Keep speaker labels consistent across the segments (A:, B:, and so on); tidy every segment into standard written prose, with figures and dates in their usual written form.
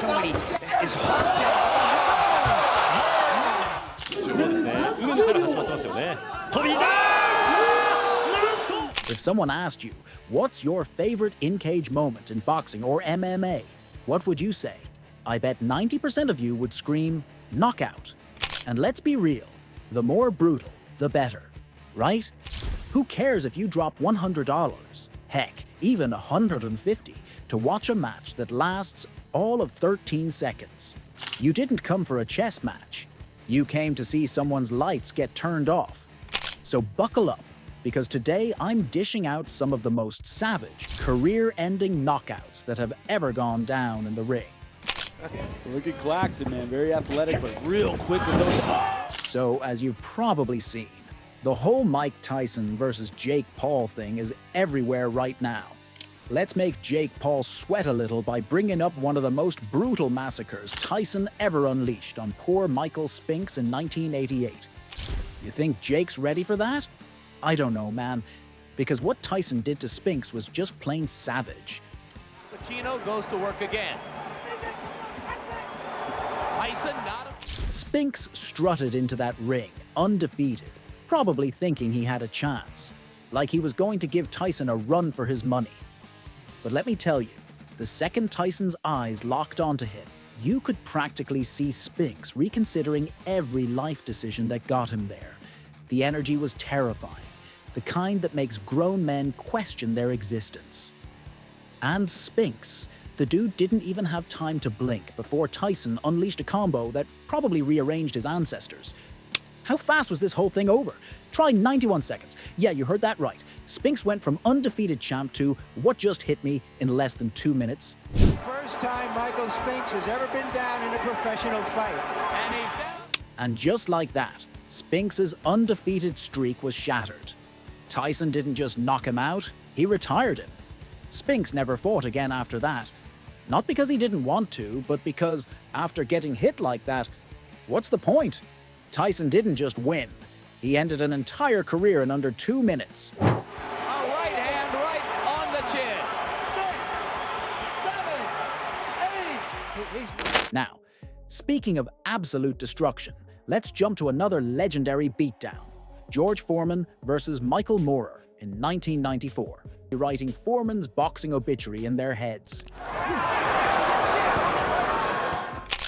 A: somebody that is hooked up.
B: そうですね。海のから始まってますよね。飛びだー！
C: If someone asked you, what's your favorite in-cage moment in boxing or MMA, what would you say? I bet 90% of you would scream, knockout. And let's be real, the more brutal, the better, right? Who cares if you drop $100, heck, even $150, to watch a match that lasts all of 13 seconds? You didn't come for a chess match. You came to see someone's lights get turned off. So buckle up, because today I'm dishing out some of the most savage, career-ending knockouts that have ever gone down in the ring.
D: Look at Claxton, man. Very athletic, but real quick with those.
C: So, as you've probably seen, the whole Mike Tyson versus Jake Paul thing is everywhere right now. Let's make Jake Paul sweat a little by bringing up one of the most brutal massacres Tyson ever unleashed on poor Michael Spinks in 1988. You think Jake's ready for that? I don't know, man, because what Tyson did to Spinks was just plain savage.
E: Pacino goes to work again. Tyson not a...
C: Spinks strutted into that ring, undefeated, probably thinking he had a chance, like he was going to give Tyson a run for his money. But let me tell you, the second Tyson's eyes locked onto him, you could practically see Spinks reconsidering every life decision that got him there. The energy was terrifying, the kind that makes grown men question their existence. And Spinks, the dude didn't even have time to blink before Tyson unleashed a combo that probably rearranged his ancestors. How fast was this whole thing over? Try 91 seconds. Yeah, you heard that right. Spinks went from undefeated champ to what just hit me in less than 2 minutes.
F: First time Michael Spinks has ever been down in a professional fight.
E: And he's down.
C: And just like that, Spinks' undefeated streak was shattered. Tyson didn't just knock him out, he retired him. Spinks never fought again after that. Not because he didn't want to, but because after getting hit like that, what's the point? Tyson didn't just win. He ended an entire career in under 2 minutes.
E: A right hand right on the chin. 6, 7, 8.
C: Now, speaking of absolute destruction, let's jump to another legendary beatdown. George Foreman versus Michael Moorer in 1994, writing Foreman's boxing obituary in their heads.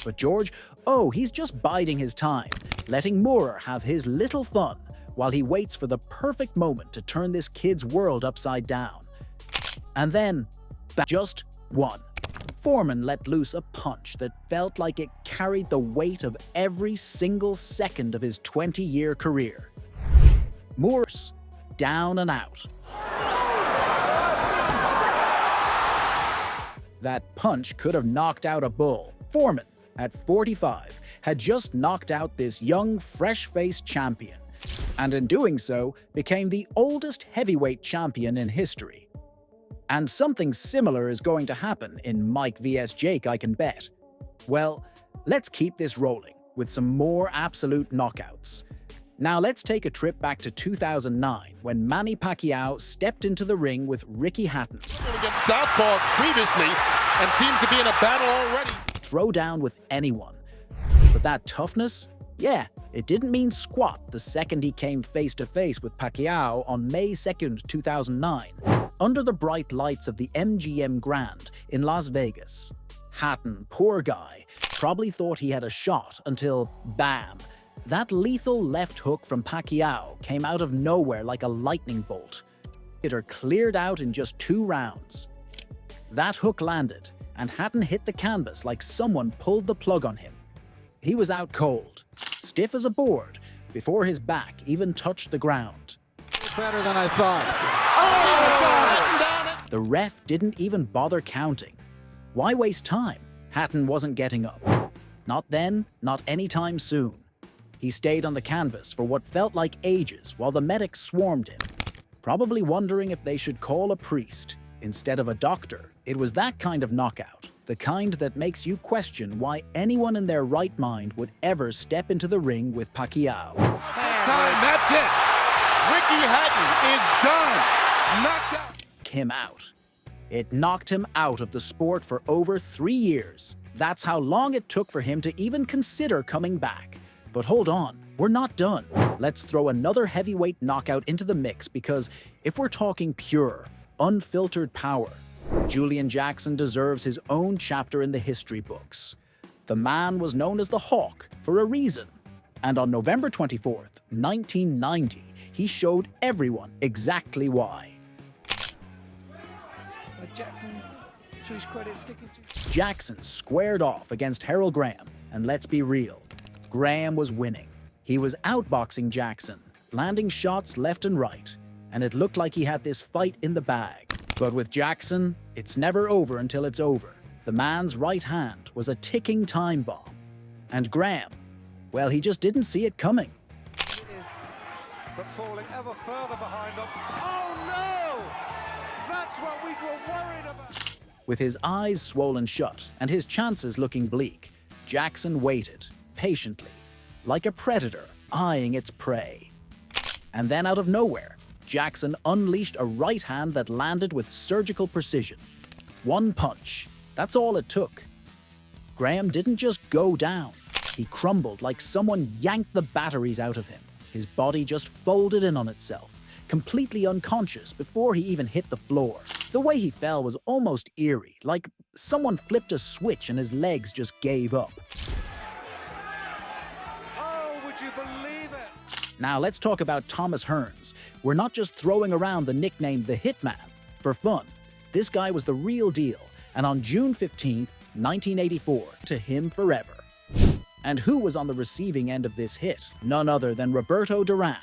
C: But George, he's just biding his time, letting Moorer have his little fun while he waits for the perfect moment to turn this kid's world upside down. And then, just one. Foreman let loose a punch that felt like it carried the weight of every single second of his 20-year career. Moore's down and out. That punch could have knocked out a bull. Foreman, at 45, had just knocked out this young, fresh-faced champion, and in doing so, became the oldest heavyweight champion in history. And something similar is going to happen in Mike vs. Jake, I can bet. Well, let's keep this rolling with some more absolute knockouts. Now let's take a trip back to 2009, when Manny Pacquiao stepped into the ring with Ricky Hatton.
G: Against southpaws previously, and seems to be in a battle already.
C: Throw down with anyone. But that toughness? Yeah, it didn't mean squat the second he came face-to-face with Pacquiao on May 2nd, 2009, under the bright lights of the MGM Grand in Las Vegas. Hatton, poor guy, probably thought he had a shot until, bam, that lethal left hook from Pacquiao came out of nowhere like a lightning bolt. It cleared out in just 2 rounds. That hook landed, and Hatton hit the canvas like someone pulled the plug on him. He was out cold, stiff as a board, before his back even touched the ground.
D: Better than I thought.
C: Oh! The ref didn't even bother counting. Why waste time? Hatton wasn't getting up. Not then, not anytime soon. He stayed on the canvas for what felt like ages while the medics swarmed him, probably wondering if they should call a priest instead of a doctor. It was that kind of knockout, the kind that makes you question why anyone in their right mind would ever step into the ring with Pacquiao.
G: This time, that's it. Ricky Hatton is done. Knocked out.
C: Him out. It knocked him out of the sport for over 3 years. That's how long it took for him to even consider coming back. But hold on, we're not done. Let's throw another heavyweight knockout into the mix because if we're talking pure, unfiltered power, Julian Jackson deserves his own chapter in the history books. The man was known as the Hawk for a reason. And on November 24th, 1990, he showed everyone exactly why.
H: Jackson, to his credit, sticking to...
C: Jackson squared off against Harold Graham, and let's be real, Graham was winning. He was outboxing Jackson, landing shots left and right, and it looked like he had this fight in the bag. But with Jackson, it's never over until it's over. The man's right hand was a ticking time bomb. And Graham, well, he just didn't see it coming.
F: It is, but falling ever further behind them. Oh no! That's what we were worried about.
C: With his eyes swollen shut and his chances looking bleak, Jackson waited, patiently, like a predator eyeing its prey. And then out of nowhere, Jackson unleashed a right hand that landed with surgical precision. One punch, that's all it took. Graham didn't just go down. He crumbled like someone yanked the batteries out of him. His body just folded in on itself, completely unconscious before he even hit the floor. The way he fell was almost eerie, like someone flipped a switch and his legs just gave up.
F: Oh, would you believe it?
C: Now let's talk about Thomas Hearns. We're not just throwing around the nickname The Hitman for fun. This guy was the real deal, and on June 15th, 1984, to him forever. And who was on the receiving end of this hit? None other than Roberto Duran,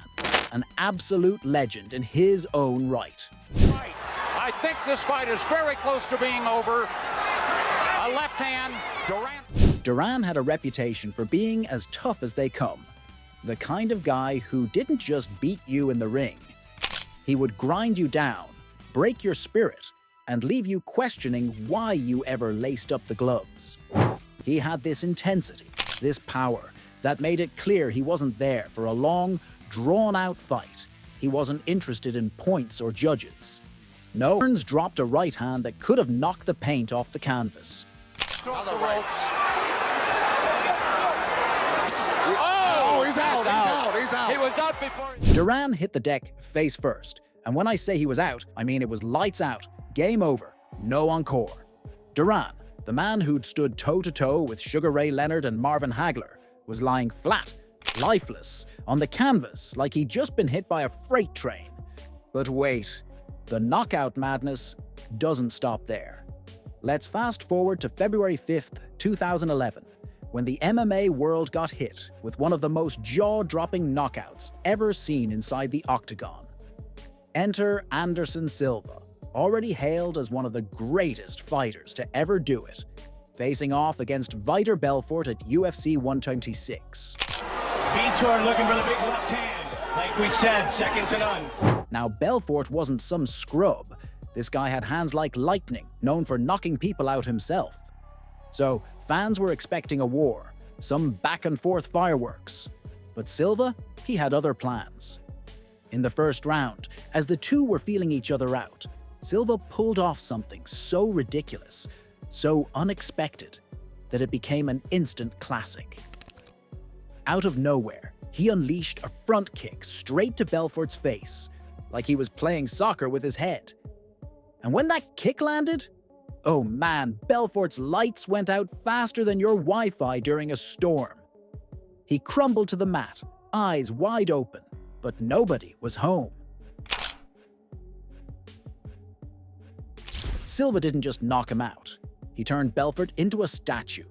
C: an absolute legend in his own right.
I: I think this fight is very close to being over. A left hand, Duran.
C: Duran had a reputation for being as tough as they come. The kind of guy who didn't just beat you in the ring. He would grind you down, break your spirit, and leave you questioning why you ever laced up the gloves. He had this intensity, this power, that made it clear he wasn't there for a long, drawn-out fight. He wasn't interested in points or judges. No, Hearns dropped a right hand that could have knocked the paint off the canvas.
I: On the ropes.
G: Oh, he's out.
I: He was out before.
C: Duran hit the deck face first, and when I say he was out, I mean it was lights out, game over, no encore. Duran, the man who'd stood toe-to-toe with Sugar Ray Leonard and Marvin Hagler, was lying flat, lifeless, on the canvas like he'd just been hit by a freight train. But wait, the knockout madness doesn't stop there. Let's fast forward to February 5th, 2011, when the MMA world got hit with one of the most jaw-dropping knockouts ever seen inside the octagon. Enter Anderson Silva, already hailed as one of the greatest fighters to ever do it, facing off against Vitor Belfort at UFC 126.
A: Vitor looking for the big left hand. Like we said, second to none.
C: Now, Belfort wasn't some scrub. This guy had hands like lightning, known for knocking people out himself. So, fans were expecting a war, some back-and-forth fireworks. But Silva, he had other plans. In the first round, as the two were feeling each other out, Silva pulled off something so ridiculous, so unexpected, that it became an instant classic. Out of nowhere, he unleashed a front kick straight to Belfort's face, like he was playing soccer with his head. And when that kick landed, oh man, Belfort's lights went out faster than your Wi-Fi during a storm. He crumbled to the mat, eyes wide open, but nobody was home. Silva didn't just knock him out. He turned Belfort into a statue,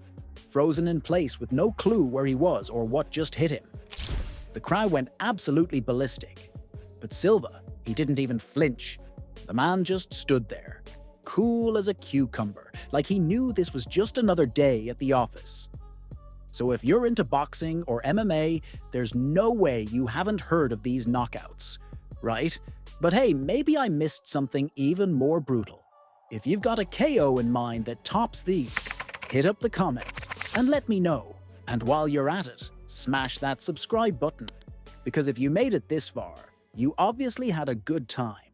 C: frozen in place with no clue where he was or what just hit him. The crowd went absolutely ballistic. But Silva, he didn't even flinch. The man just stood there, cool as a cucumber, like he knew this was just another day at the office. So if you're into boxing or MMA, there's no way you haven't heard of these knockouts, right? But hey, maybe I missed something even more brutal. If you've got a KO in mind that tops these, hit up the comments and let me know. And while you're at it, smash that subscribe button. Because if you made it this far, you obviously had a good time.